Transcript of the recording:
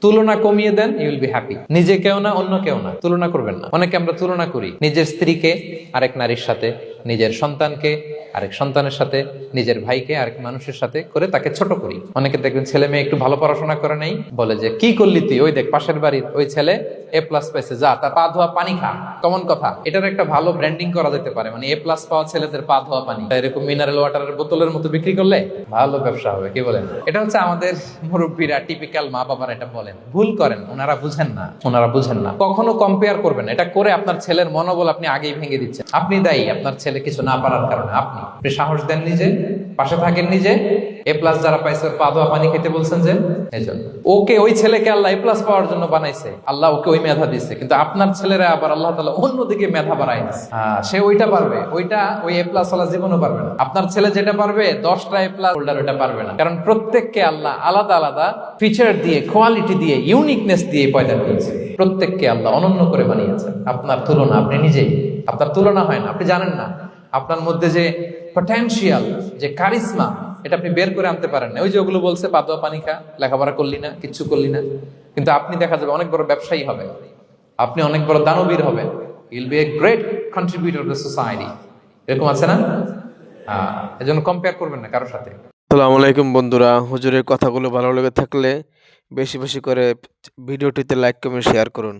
তুলনা কমিয়ে দেন, you will be happy. নিজে কেউ না, অন্য কেউ না, তুলনা করবেন না। অনেকে আমরা তুলনা করি নিজের স্ত্রীকে আরেক নারীর সাথে, নিজের সন্তানকে আরেক সন্তানের সাথে, নিজের ভাইকে আরেক মানুষের সাথে করে তাকে ছোট করি। অনেকে দেখবেন ছেলে মেয়ে একটু ভালো পড়াশোনা করে নেই, বলে যে কি করলি তুই, ওই দেখ পাশের বাড়ির ওই ছেলে A+ পাইছে, যা তার পা ধোয়া পানি খা। কমন কথা, এটার একটা ভালো ব্র্যান্ডিং করা যেতে পারে, মানে A+ পাওয়া ছেলেদের পা ধোয়া পানি এরকম মিনারেল ওয়াটারের বোতলের মতো বিক্রি করলে ভালো ব্যবসা হবে, কি বলেন? এটা হচ্ছে আমাদের মুরব্বীরা, টিপিক্যাল মা বাবারা এটা বলেন, ভুল করেন, ওনারা বুঝেন না। কখনো কম্পেয়ার করবেন না, এটা করে আপনার ছেলের মনোবল আপনি আগেই ভেঙে দিচ্ছেন। আপনি দায়ী আপনার ছেলে কিছু না পারার কারণে। আপনি সাহস দেন নিজে, পাশে থাকেন নিজে। A+ যারা পাইছে পা ধোয়া পানি খেতে বলছেন যে, এই জন্য ওকে, ওই ছেলেকে আল্লাহ A+ পাওয়ার জন্য বানাইছে, আল্লাহ ওকে ওই মেধা দিচ্ছে, কিন্তু আপনার ছেলেরা আবার আল্লাহ তাআলা অন্যদিকে মেধা বাড়াই দিচ্ছে। সে ওইটা পারবে, ওইটা ওই A+ ওয়ালা জীবনও পারবে না। আপনার ছেলে যেটা পারবে 10টা A+ হোল্ডার ওটা পারবে না, কারণ প্রত্যেককে আল্লাহ আলাদা আলাদা ফিচার দিয়ে, কোয়ালিটি দিয়ে, ইউনিকনেস দিয়ে পয়দা করেছে। প্রত্যেককে আল্লাহ অনন্য করে বানিয়েছেন। আপনার তুলনা আপনি নিজেই, আপনার তুলনা হয় না, আপনি জানেন না আপনার মধ্যে যে পটেনশিয়াল, যে কারিশমা, এটা আপনি বের করে আনতে পারেন না। ওই যে ওগুলো বলছে পা ধোয়া পানি খা, লেখাপড়া করলি না, কিচ্ছু করলি না, কিন্তু আপনি দেখা যাবে অনেক বড় ব্যবসায়ী হবে, আপনি অনেক বড় দানবীর হবেন, you will be a great contributor to society. এরকম আছে না? এজন্য কম্পেয়ার করবেন না কারোর সাথে। আসসালামু আলাইকুম বন্ধুরা, হুজুরের কথাগুলো ভালো লেগে থাকলে বেশি বেশি করে ভিডিওটিতে লাইক কমেন্ট শেয়ার করুন।